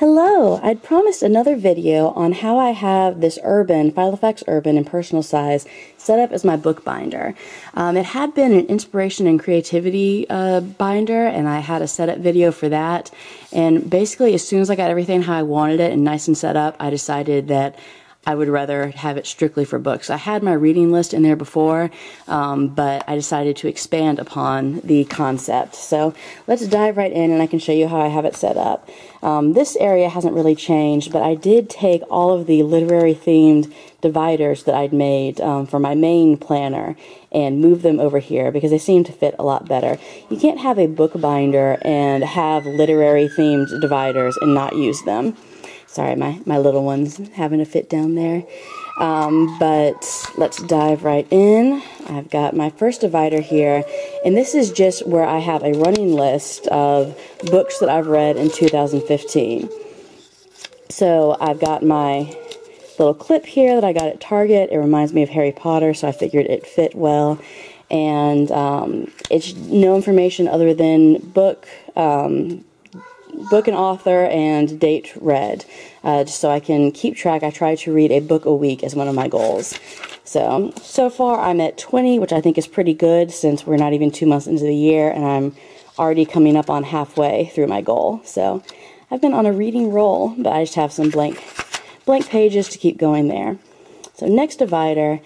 Hello! I'd promised another video on how I have this Filofax Urban in personal size set up as my book binder. It had been an inspiration and creativity binder, and I had a setup video for that. And basically, as soon as I got everything how I wanted it and nice and set up, I decided that I would rather have it strictly for books. I had my reading list in there before, but I decided to expand upon the concept. So let's dive right in and I can show you how I have it set up. This area hasn't really changed, but I did take all of the literary themed dividers that I'd made for my main planner and move them over here because they seem to fit a lot better. You can't have a book binder and have literary themed dividers and not use them. Sorry, my little one's having a fit down there. But let's dive right in. I've got my first divider here, and this is just where I have a running list of books that I've read in 2015. So I've got my little clip here that I got at Target. It reminds me of Harry Potter, so I figured it fit well. And it's no information other than book and author and date read, just so I can keep track. I try to read a book a week as one of my goals. So far I'm at 20, which I think is pretty good since we're not even 2 months into the year, and I'm already coming up on halfway through my goal. So I've been on a reading roll, but I just have some blank pages to keep going there. So next divider.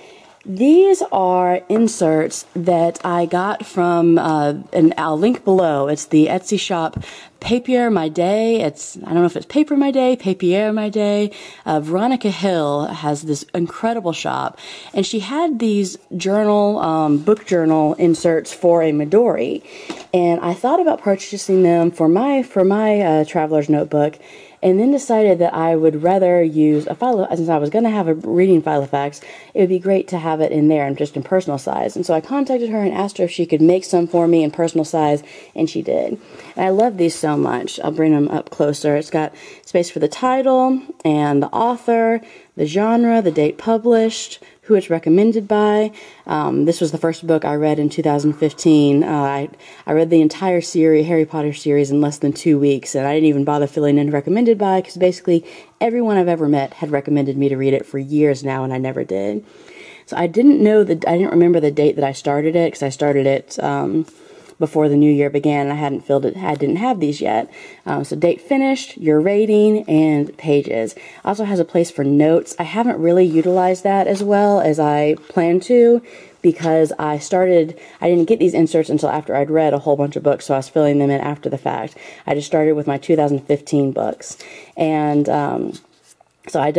These are inserts that I got from, and I'll link below. It's the Etsy shop Papier My Day. I don't know if it's Paper My Day, Papier My Day. Veronica Hill has this incredible shop, and she had these book journal inserts for a Midori, and I thought about purchasing them for my traveler's notebook. And then decided that I would rather use a since I was going to have a reading Filofax, it would be great to have it in there and just in personal size. And so I contacted her and asked her if she could make some for me in personal size, and she did. And I love these so much. I'll bring them up closer. It's got space for the title and the author, the genre, the date published, who it's recommended by. This was the first book I read in 2015. I read the entire Harry Potter series in less than 2 weeks, and I didn't even bother filling in recommended by because basically everyone I've ever met had recommended me to read it for years now, and I never did. So I didn't remember the date that I started it because I started it before the new year began, and I hadn't filled it. I didn't have these yet. So date finished, your rating, and pages. Also has a place for notes. I haven't really utilized that as well as I planned to because I didn't get these inserts until after I'd read a whole bunch of books, so I was filling them in after the fact. I just started with my 2015 books. And so I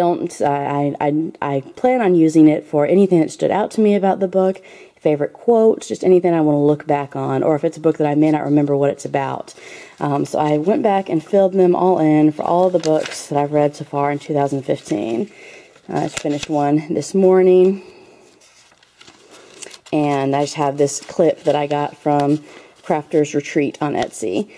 plan on using it for anything that stood out to me about the book, favorite quotes, just anything I want to look back on, or if it's a book that I may not remember what it's about. So I went back and filled them all in for all the books that I've read so far in 2015. I just finished one this morning, and I just have this clip that I got from Crafter's Retreat on Etsy,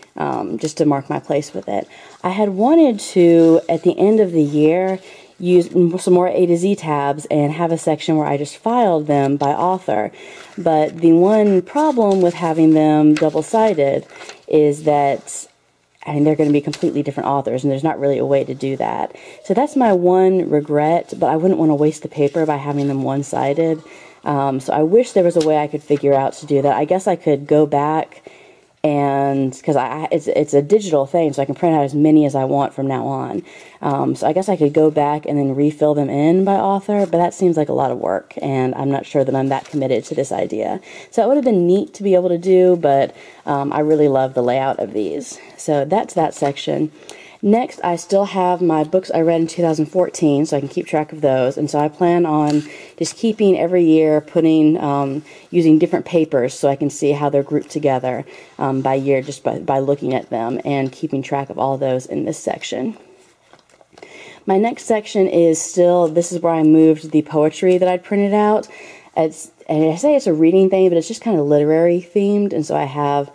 just to mark my place with it. I had wanted to, at the end of the year, use some more A to Z tabs and have a section where I just filed them by author. But the one problem with having them double-sided is that they're going to be completely different authors, and there's not really a way to do that. So that's my one regret, but I wouldn't want to waste the paper by having them one-sided. So I wish there was a way I could figure out to do that. I guess I could go back and because it's a digital thing, so I can print out as many as I want from now on. So I guess I could go back and then refill them in by author, but that seems like a lot of work, and I'm not sure that I'm that committed to this idea. So it would have been neat to be able to do, but I really love the layout of these. So that's that section. Next, I still have my books I read in 2014, so I can keep track of those. And so I plan on just keeping every year using different papers so I can see how they're grouped together by year just by looking at them and keeping track of all those in this section. My next section is this is where I moved the poetry that I'd printed out. And I say it's a reading thing, but it's just kind of literary themed, and so I have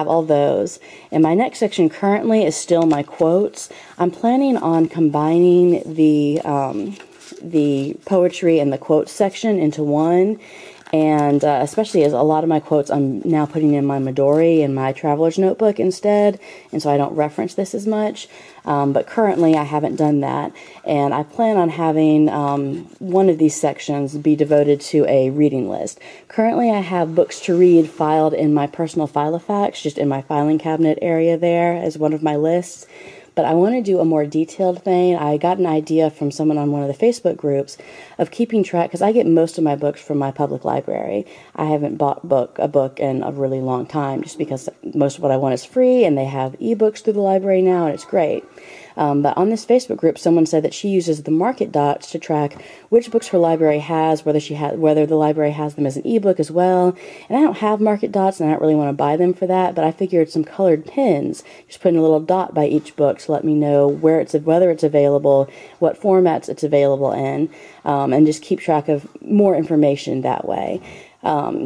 all those. And my next section currently is still my quotes. I'm planning on combining the poetry and the quotes section into one, And especially as a lot of my quotes I'm now putting in my Midori and my traveler's notebook instead, and so I don't reference this as much. But currently I haven't done that, and I plan on having one of these sections be devoted to a reading list. Currently I have books to read filed in my personal Filofax, just in my filing cabinet area there as one of my lists. But I want to do a more detailed thing. I got an idea from someone on one of the Facebook groups of keeping track, because I get most of my books from my public library. I haven't bought a book in a really long time, just because most of what I want is free, and they have ebooks through the library now, and it's great. But on this Facebook group, someone said that she uses the market dots to track which books her library has, whether the library has them as an ebook as well. And I don't have market dots, and I don't really want to buy them for that. But I figured some colored pins, just putting a little dot by each book to let me know whether it's available, what formats it's available in, and just keep track of more information that way.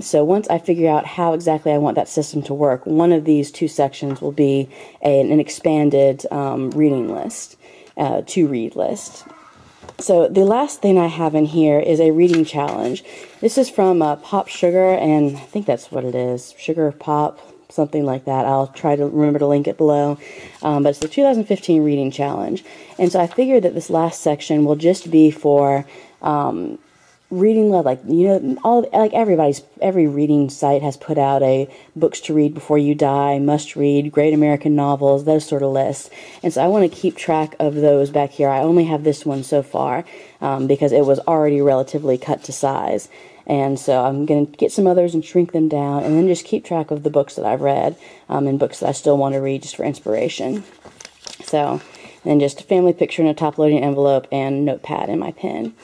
So once I figure out how exactly I want that system to work, one of these two sections will be an expanded reading list, to-read list. So the last thing I have in here is a reading challenge. This is from Pop Sugar, and I think that's what it is, Sugar Pop, something like that. I'll try to remember to link it below. But it's the 2015 reading challenge. And so I figured that this last section will just be for reading, like, every reading site has put out a books to read before you die, must read, great American novels, those sort of lists. And so I want to keep track of those back here. I only have this one so far because it was already relatively cut to size. And so I'm going to get some others and shrink them down, and then just keep track of the books that I've read and books that I still want to read just for inspiration. So, and then just a family picture in a top-loading envelope and notepad in my pen.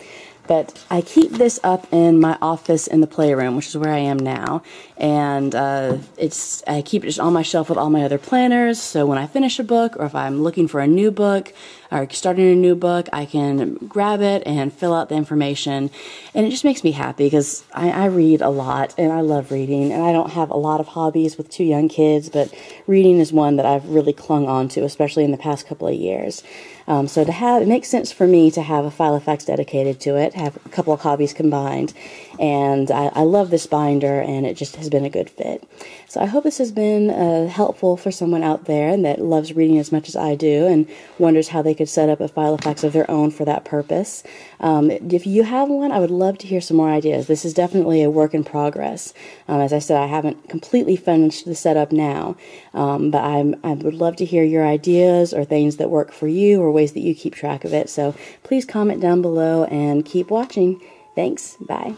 But I keep this up in my office in the playroom, which is where I am now, and I keep it just on my shelf with all my other planners, so when I finish a book, or if I'm looking for a new book, or starting a new book, I can grab it and fill out the information, and it just makes me happy, because I read a lot, and I love reading, and I don't have a lot of hobbies with 2 young kids, but reading is one that I've really clung on to, especially in the past couple of years. So it makes sense for me to have a Filofax dedicated to it, have a couple of hobbies combined, and I love this binder, and it just has been a good fit. So I hope this has been helpful for someone out there and that loves reading as much as I do and wonders how they could set up a Filofax of their own for that purpose. If you have one, I would love to hear some more ideas. This is definitely a work in progress. As I said, I haven't completely finished the setup now, but I would love to hear your ideas or things that work for you or ways that you keep track of it. So please comment down below and keep watching. Thanks. Bye.